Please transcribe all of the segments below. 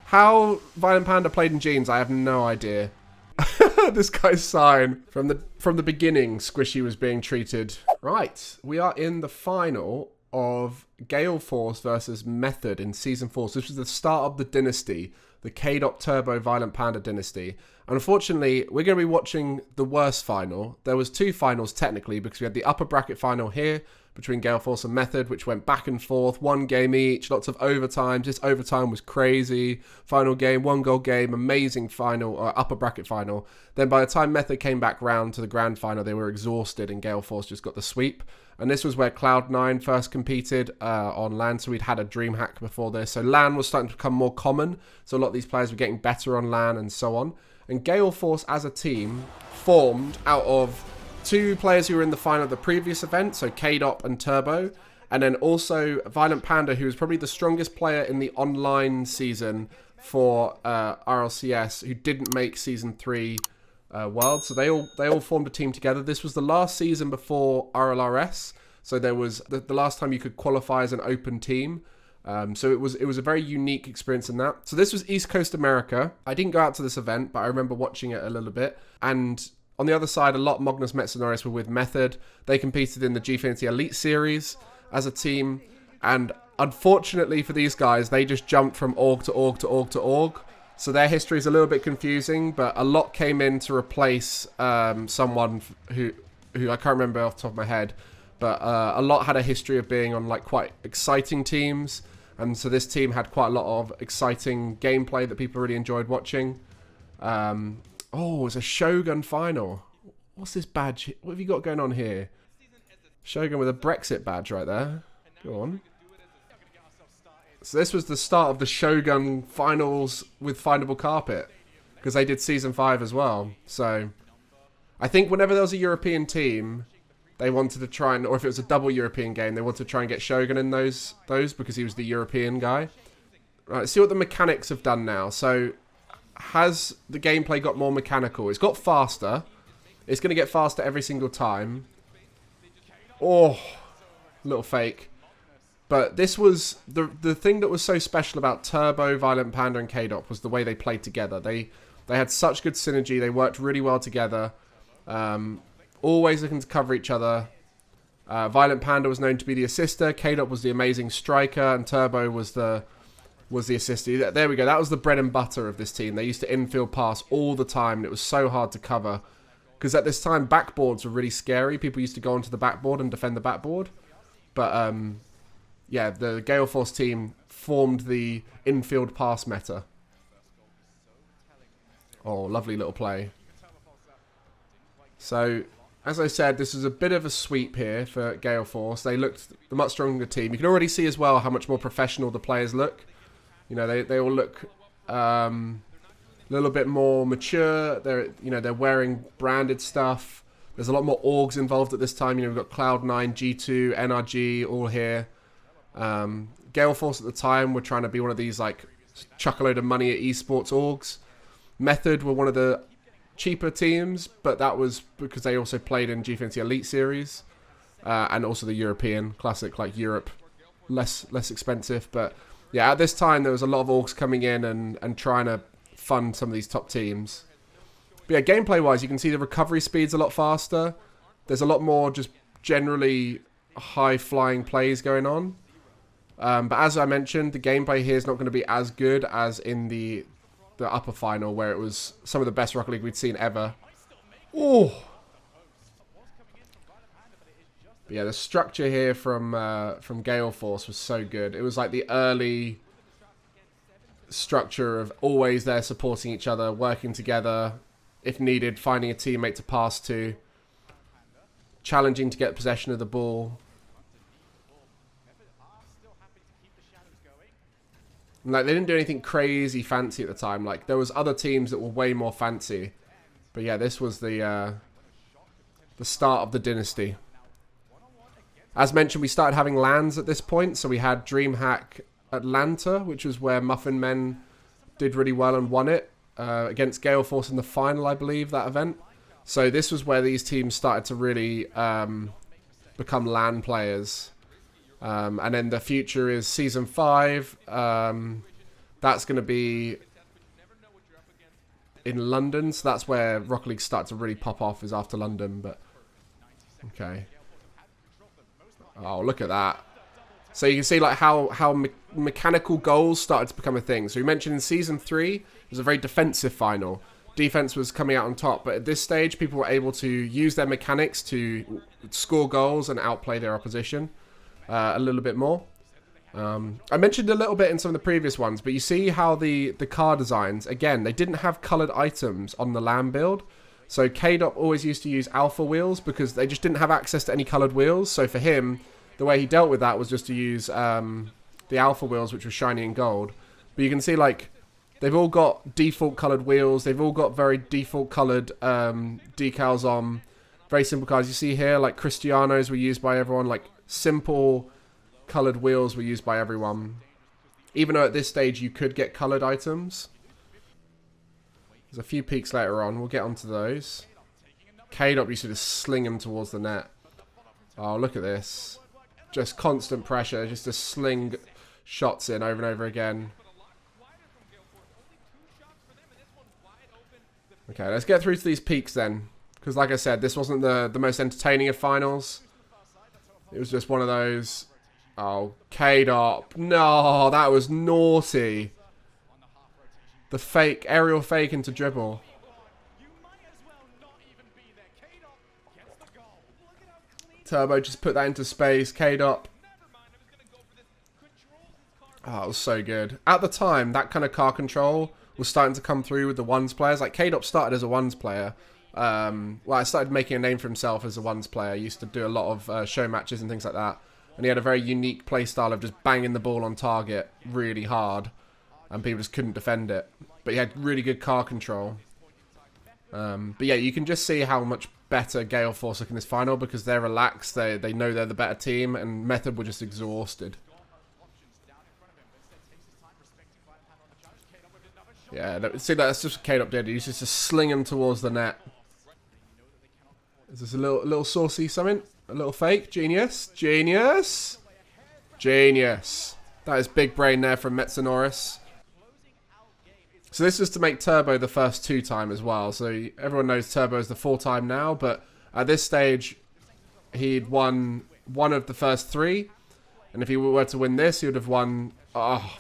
How Violent Panda played in jeans, I have no idea. This guy's sign. From the beginning, Squishy was being treated. Right, we are in the final of Gale Force versus Method in Season 4. So this was the start of the Dynasty, the Kaydop Turbo Violent Panda Dynasty. Unfortunately, we're going to be watching the worst final. There was 2 finals technically, because we had the upper bracket final here between Gale Force and Method, which went back and forth, 1 game each, lots of overtimes. This overtime was crazy. Final game, 1-goal game, amazing final, upper bracket final. Then by the time Method came back round to the grand final, they were exhausted and Gale Force just got the sweep. And this was where Cloud9 first competed on LAN, so we'd had a DreamHack before this. So LAN was starting to become more common, so a lot of these players were getting better on LAN and so on. And Gale Force as a team formed out of 2 players who were in the final of the previous event, so Kaydop and Turbo, and then also Violent Panda, who was probably the strongest player in the online season for RLCS, who didn't make Season 3 World. So they all formed a team together. This was the last season before RLRS, so there was the last time you could qualify as an open team. So it was a very unique experience in that. So this was East Coast America. I didn't go out to this event, but I remember watching it a little bit. And on the other side, a lot Magnus Mercenaries were with Method. They competed in the Gfinity Elite Series as a team. And unfortunately for these guys, they just jumped from org to org to org to org. So their history is a little bit confusing, but a lot came in to replace someone who I can't remember off the top of my head. But a lot had a history of being on like quite exciting teams. And so this team had quite a lot of exciting gameplay that people really enjoyed watching. Oh, it's a Shogun final. What's this badge? What have you got going on here? Shogun with a Brexit badge right there. Go on. So this was the start of the Shogun finals with Findable Carpet, because they did Season 5 as well. So I think whenever there was a European team, they wanted to try and, or if it was a double European game, they wanted to try and get Shogun in those because he was the European guy. Right, let's see what the mechanics have done now. So has the gameplay got more mechanical? It's got faster. It's going to get faster every single time. Oh, little fake. But this was the thing that was so special about Turbo, Violent Panda, and Kaydop was the way they played together. They had such good synergy. They worked really well together. Always looking to cover each other. Violent Panda was known to be the assister. Kaydop was the amazing striker, and Turbo was the assister. There we go. That was the bread and butter of this team. They used to infield pass all the time, and it was so hard to cover. Because at this time, backboards were really scary. People used to go onto the backboard and defend the backboard. But, yeah, the Gale Force team formed the infield pass meta. Oh, lovely little play. So, as I said, this is a bit of a sweep here for Gale Force. They looked the much stronger team. You can already see as well how much more professional the players look. You know, they all look a little bit more mature. They're wearing branded stuff. There's a lot more orgs involved at this time. You know, we've got Cloud9, G2, NRG all here. Gale Force at the time were trying to be one of these like chuck a load of money at esports orgs. Method were one of the cheaper teams, but that was because they also played in Gfinity Elite Series and also the European Classic, like Europe, less expensive. But yeah, at this time there was a lot of orgs coming in and trying to fund some of these top teams. But yeah, gameplay wise, you can see the recovery speed's a lot faster. There's a lot more just generally high flying plays going on. But as I mentioned, the gameplay here is not going to be as good as in the upper final, where it was some of the best Rocket League we'd seen ever. Oh! But yeah, the structure here from Gale Force was so good. It was like the early structure of always there supporting each other, working together, if needed, finding a teammate to pass to, challenging to get possession of the ball. Like, they didn't do anything crazy fancy at the time. Like, there was other teams that were way more fancy. But yeah, this was the start of the Dynasty. As mentioned, we started having LANs at this point. So we had DreamHack Atlanta, which was where Muffin Men did really well and won it. Against Gale Force in the final, I believe, that event. So this was where these teams started to really become LAN players. And then the future is Season 5, That's going to be in London, so that's where Rocket League started to really pop off, is after London. But okay. Oh, look at that. So you can see like how mechanical goals started to become a thing. So we mentioned in Season 3, it was a very defensive final. Defense was coming out on top, but at this stage, people were able to use their mechanics to score goals and outplay their opposition a little bit more. I mentioned a little bit in some of the previous ones, but you see how the car designs, again, they didn't have coloured items on the LAN build. So Kaydop always used to use alpha wheels because they just didn't have access to any coloured wheels. So for him, the way he dealt with that was just to use the alpha wheels, which were shiny and gold. But you can see, like, they've all got default coloured wheels. They've all got very default coloured decals on. Very simple cars. You see here, like, Cristianos were used by everyone. Like, simple coloured wheels were used by everyone. Even though at this stage you could get coloured items. There's a few peaks later on. We'll get onto those. Kaydop used to just sling him towards the net. Oh, look at this. Just constant pressure. Just to sling shots in over and over again. Okay, let's get through to these peaks then. Because like I said, this wasn't the most entertaining of finals. It was just one of those. Oh, Kaydop. No, that was naughty. The fake, aerial fake into dribble. Turbo just put that into space. Kaydop. Oh, it was so good. At the time, that kind of car control was starting to come through with the ones players. Like, Kaydop started as a ones player. Well, I started making a name for himself as a ones player. He used to do a lot of show matches and things like that. And he had a very unique play style of just banging the ball on target really hard. And people just couldn't defend it. But he had really good car control. But yeah, you can just see how much better Gale Force look in this final because they're relaxed. They know they're the better team. And Method were just exhausted. Yeah, see, that's just what Kaydop did. He used to just sling him towards the net. Is this a little saucy something? A little fake? Genius? Genius? Genius. That is big brain there from Metsonoris. So this is to make Turbo the first 2-time as well. So everyone knows Turbo is the 4-time now, but at this stage, he'd won one of the first 3. And if he were to win this, he would have won... Oh,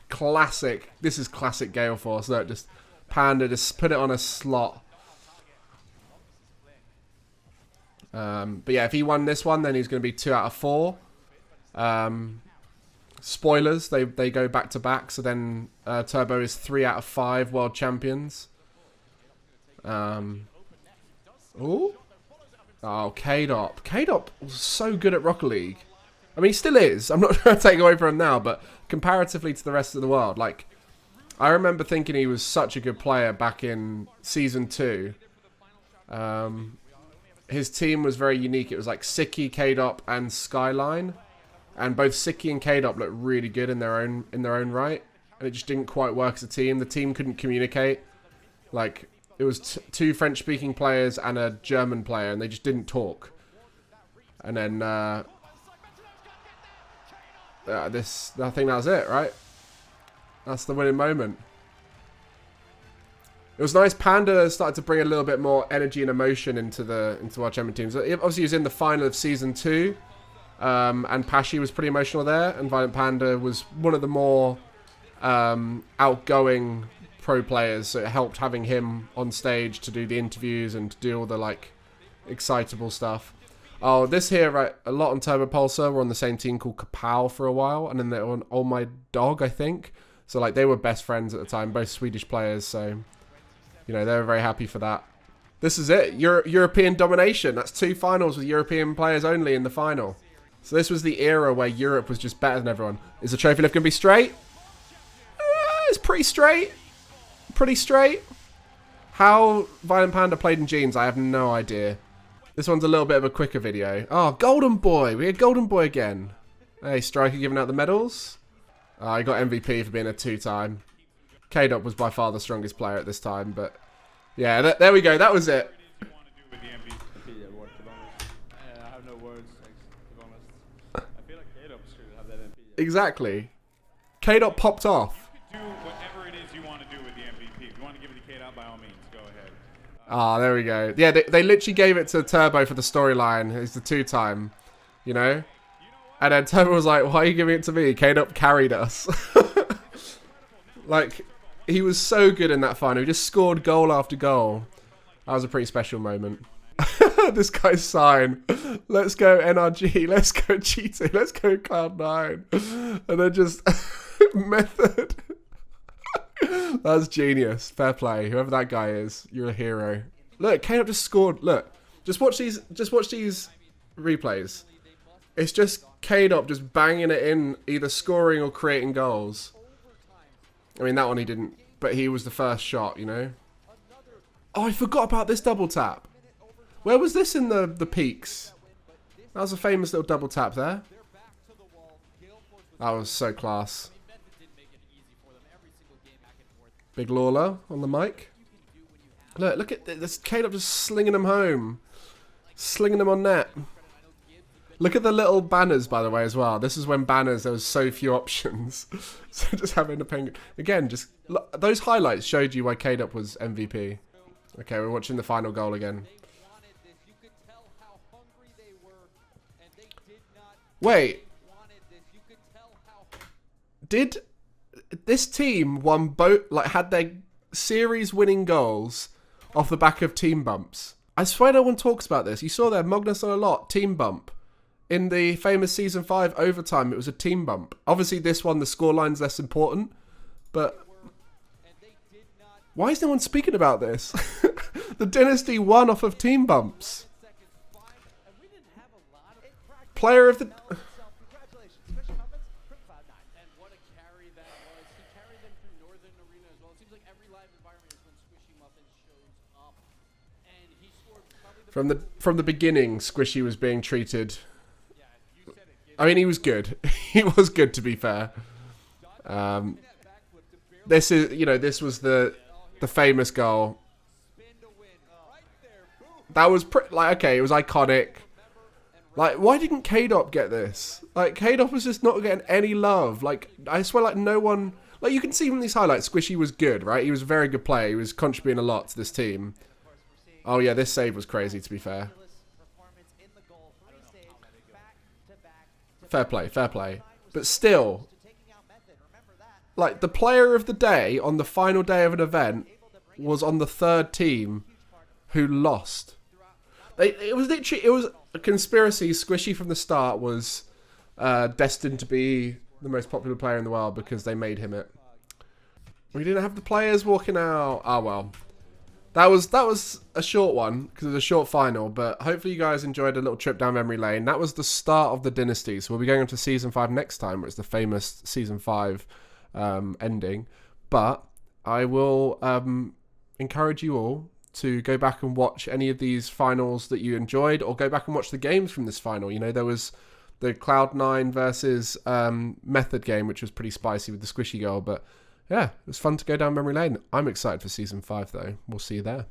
classic. This is classic Gale Force. Look, just Panda, just put it on a slot. But yeah, if he won this one, then he's going to be 2 out of 4. Spoilers, they go back to back. So then Turbo is 3 out of 5 world champions. Ooh. Oh, Kaydop. Kaydop was so good at Rocket League. I mean, he still is. I'm not trying to take away from him now, but comparatively to the rest of the world, like, I remember thinking he was such a good player back in Season 2. His team was very unique. It was like Siki, Kaydop, and Skyline. And both Siki and Kaydop looked really good in their own right. And it just didn't quite work as a team. The team couldn't communicate. Like, it was 2 French-speaking players and a German player, and they just didn't talk. And then, I think that was it, right? That's the winning moment. It was nice. Panda started to bring a little bit more energy and emotion into our champion teams. Obviously, he was in the final of Season 2. And Pashi was pretty emotional there. And Violent Panda was one of the more outgoing pro players. So it helped having him on stage to do the interviews and to do all the, like, excitable stuff. Oh, this here, right, a lot on Turbo Pulsar were on the same team called Kapow for a while. And then they were on Oh My Dog, I think. So, like, they were best friends at the time. Both Swedish players, so... You know, they were very happy for that. This is it. European domination. That's 2 finals with European players only in the final. So this was the era where Europe was just better than everyone. Is the trophy lift going to be straight? It's pretty straight. Pretty straight. How Violent Panda played in jeans, I have no idea. This one's a little bit of a quicker video. Oh, Golden Boy. We had Golden Boy again. Hey, Striker giving out the medals. He got MVP for being a 2-time. Kaydop was by far the strongest player at this time, but yeah, there we go. That was it. I have no words, to be honest. I feel like Kaydop should have that MVP. Exactly. Kaydop popped off. Do want to do with the MVP? If you want to give it to Kaydop, by all means, go ahead. Ah, there we go. Yeah, they literally gave it to Turbo for the storyline. It's the 2-time, you know? And then Turbo was like, why are you giving it to me? Kaydop carried us. Like, he was so good in that final. He just scored goal after goal. That was a pretty special moment. This guy's sign. Let's go NRG. Let's go cheating. Let's go Cloud9. And then just method. That's genius. Fair play. Whoever that guy is, you're a hero. Look, Kaydop just scored. Look, just watch these replays. It's just Kaydop just banging it in, either scoring or creating goals. I mean, that one he didn't, but he was the first shot, you know? Oh, I forgot about this double tap. Where was this in the peaks? That was a famous little double tap there. That was so class. Big Lawler on the mic. Look at this. Kaydop just slinging them home. Slinging them on net. Look at the little banners, by the way, as well. This is when banners, there was so few options. So just having a penguin. Again, just those highlights showed you why Kaydop was MVP. Okay, we're watching the final goal again. Wait. Did this team won both, like, had their series winning goals off the back of team bumps? I swear no one talks about this. You saw there, Magnus on a lot, team bump. In the famous Season 5 overtime, it was a team bump. Obviously, this one, the scoreline's less important. But why is no one speaking about this? The Dynasty won off of team bumps. Player of the... From the beginning, Squishy was being treated... I mean, he was good. He was good, to be fair. This is, you know, this was the famous goal. That was like, okay, it was iconic. Like, why didn't Kaydop get this? Like, Kaydop was just not getting any love. Like, I swear, like, no one... Like, you can see from these highlights, Squishy was good, right? He was a very good player. He was contributing a lot to this team. Oh, yeah, this save was crazy, to be fair. Fair play, fair play. But still, like, the player of the day on the final day of an event was on the third team who lost. It was literally, it was a conspiracy. Squishy from the start was destined to be the most popular player in the world because they made him it. We didn't have the players walking out. Oh, well. That was a short one because it was a short final, but hopefully you guys enjoyed a little trip down memory lane. That was the start of the Dynasty, so we'll be going into Season 5 next time, where it's the famous Season 5 ending. But I will encourage you all to go back and watch any of these finals that you enjoyed, or go back and watch the games from this final. You know, there was the Cloud9 versus Method game, which was pretty spicy with the Squishy goal, but... yeah, it was fun to go down memory lane. I'm excited for Season 5, though. We'll see you there.